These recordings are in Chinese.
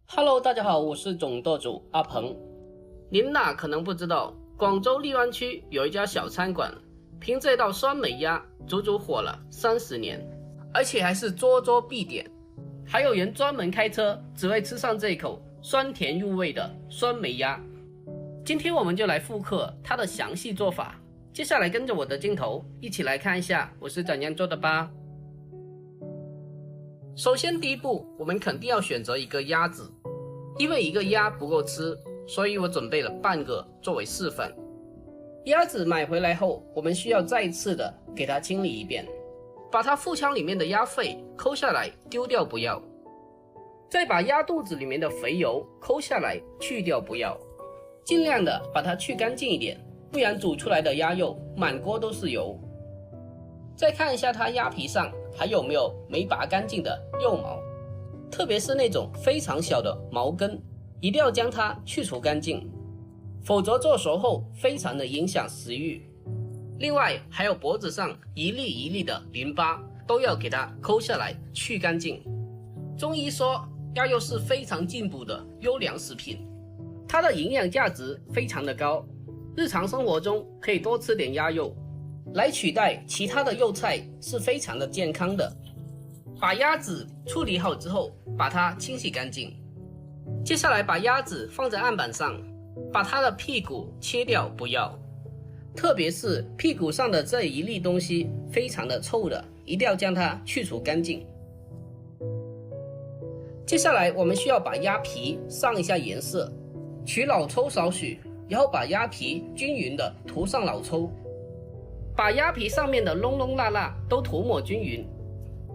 Hello， 大家好，我是总舵主阿鹏。您可能不知道，广州荔湾区有一家小餐馆，凭这道酸梅鸭足足火了30年，而且还是桌桌必点。还有人专门开车只为吃上这一口酸甜入味的酸梅鸭。今天我们就来复刻它的详细做法，接下来跟着我的镜头一起来看一下我是怎样做的吧。首先第一步，我们肯定要选择一个鸭子，因为一个鸭不够吃，所以我准备了半个作为示范。鸭子买回来后，我们需要再一次的给它清理一遍，把它腹腔里面的鸭肺抠下来丢掉不要，再把鸭肚子里面的肥油抠下来去掉不要，尽量的把它去干净一点，不然煮出来的鸭肉满锅都是油。再看一下它鸭皮上还有没有没拔干净的肉毛，特别是那种非常小的毛根，一定要将它去除干净，否则做熟后非常的影响食欲。另外还有脖子上一粒一粒的淋巴都要给它抠下来去干净。中医说鸭肉是非常进补的优良食品，它的营养价值非常的高，日常生活中可以多吃点鸭肉来取代其他的肉菜，是非常的健康的。把鸭子处理好之后，把它清洗干净。接下来把鸭子放在案板上，把它的屁股切掉不要，特别是屁股上的这一粒东西非常的臭的，一定要将它去除干净。接下来我们需要把鸭皮上一下颜色，取老抽少许，然后把鸭皮均匀的涂上老抽，把鸭皮上面的窿窿罅罅都涂抹均匀，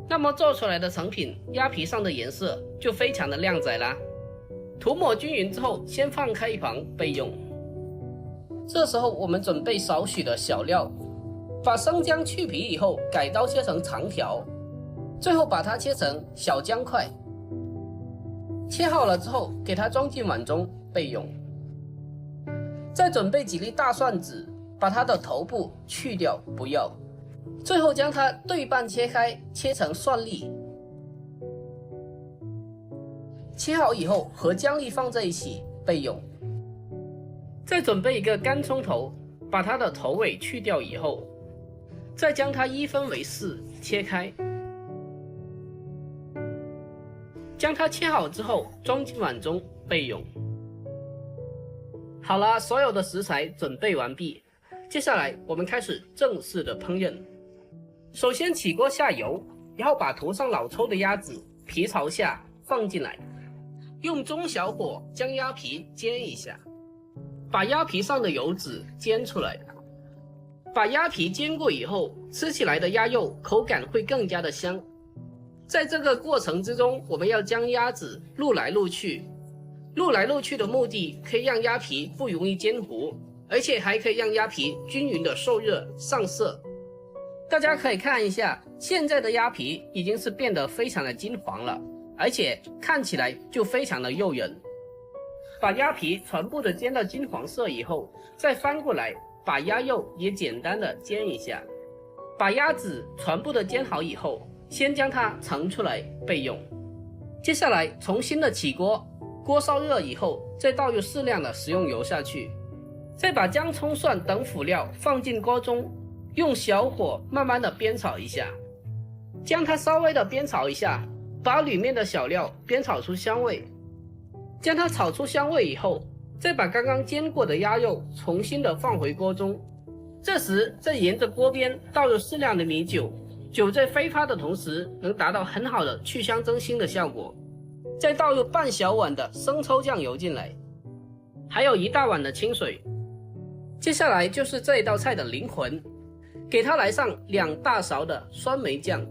那么做出来的成品鸭皮上的颜色就非常的亮仔啦。涂抹均匀之后，先放开一旁备用。这时候我们准备少许的小料，把生姜去皮以后改刀切成长条，最后把它切成小姜块。切好了之后，给它装进碗中备用。再准备几粒大蒜子，把它的头部去掉不要，最后将它对半切开，切成蒜粒。切好以后和姜粒放在一起备用。再准备一个干葱头，把它的头尾去掉以后，再将它一分为4切开，将它切好之后装进碗中备用。好了，所有的食材准备完毕，接下来我们开始正式的烹饪。首先起锅下油，然后把涂上老抽的鸭子皮朝下放进来，用中小火将鸭皮煎一下，把鸭皮上的油脂煎出来。把鸭皮煎过以后，吃起来的鸭肉口感会更加的香。在这个过程之中，我们要将鸭子撸来撸去，撸来撸去的目的可以让鸭皮不容易煎糊，而且还可以让鸭皮均匀的受热上色。大家可以看一下，现在的鸭皮已经是变得非常的金黄了，而且看起来就非常的诱人。把鸭皮全部的煎到金黄色以后，再翻过来把鸭肉也简单的煎一下。把鸭子全部的煎好以后，先将它盛出来备用。接下来重新的起锅，锅烧热以后，再倒入适量的食用油下去，再把姜葱蒜等辅料放进锅中，用小火慢慢的煸炒一下，将它稍微的煸炒一下，把里面的小料煸炒出香味。将它炒出香味以后，再把刚刚煎过的鸭肉重新的放回锅中，这时再沿着锅边倒入适量的米酒，酒在挥发的同时能达到很好的去香增腥的效果。再倒入半小碗的生抽酱油进来，还有1大碗的清水。接下来就是这一道菜的灵魂，给它来上2大勺的酸梅酱，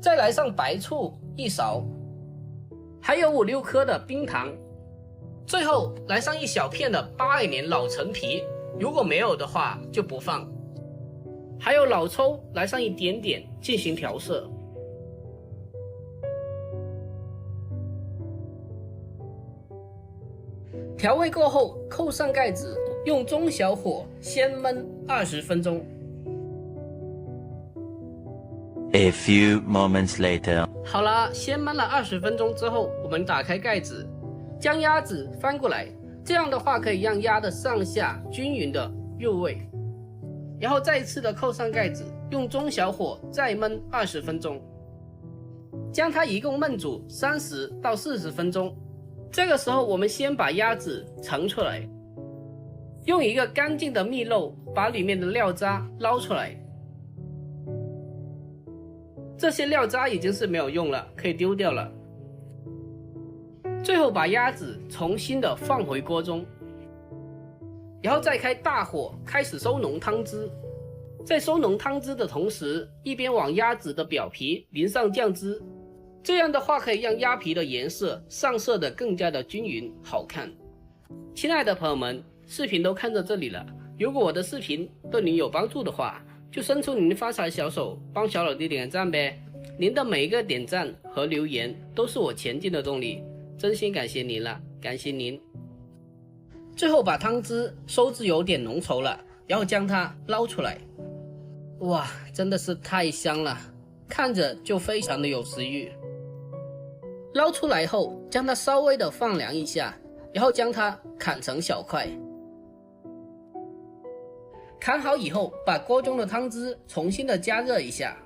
再来上白醋1勺，还有5、6颗的冰糖，最后来上1小片的82年老陈皮，如果没有的话就不放，还有老抽来上一点点进行调色。调味过后扣上盖子，用中小火先焖20分钟。A few moments later. 好了，先焖了20分钟之后，我们打开盖子，将鸭子翻过来，这样的话可以让鸭的上下均匀的入味。然后再次的扣上盖子，用中小火再焖20分钟，将它一共焖煮30到40分钟。这个时候我们先把鸭子盛出来，用一个干净的蜜漏把里面的料渣捞出来。这些料渣已经是没有用了，可以丢掉了。最后把鸭子重新的放回锅中，然后再开大火开始收浓汤汁。在收浓汤汁的同时，一边往鸭子的表皮淋上酱汁，这样的话可以让鸭皮的颜色上色的更加的均匀好看。亲爱的朋友们，视频都看到这里了，如果我的视频对您有帮助的话，就伸出您的发财小手，帮小老弟点个赞呗。您的每一个点赞和留言都是我前进的动力，真心感谢您了，感谢您。最后把汤汁收至有点浓稠了，然后将它捞出来。哇，真的是太香了，看着就非常的有食欲。捞出来后，将它稍微的放凉一下，然后将它砍成小块。砍好以后，把锅中的汤汁重新的加热一下，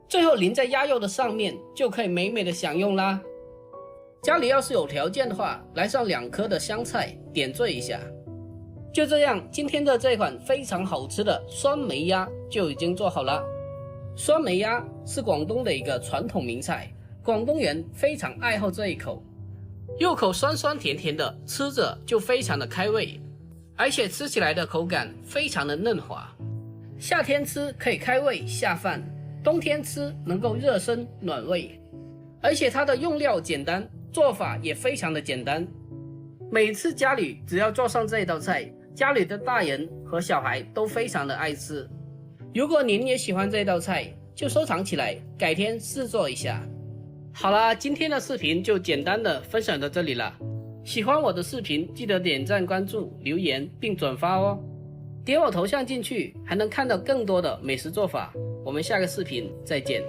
最后淋在鸭肉的上面，就可以美美的享用啦。家里要是有条件的话，来上2颗的香菜点缀一下。就这样，今天的这款非常好吃的酸梅鸭就已经做好了。酸梅鸭是广东的一个传统名菜，广东人非常爱好这一口，入口酸酸甜甜的，吃着就非常的开胃，而且吃起来的口感非常的嫩滑。夏天吃可以开胃下饭，冬天吃能够热身暖胃，而且它的用料简单，做法也非常的简单。每次家里只要做上这道菜，家里的大人和小孩都非常的爱吃。如果您也喜欢这道菜，就收藏起来，改天试做一下。好啦，今天的视频就简单的分享到这里了。喜欢我的视频，记得点赞、关注、留言并转发哦。点我头像进去，还能看到更多的美食做法。我们下个视频再见。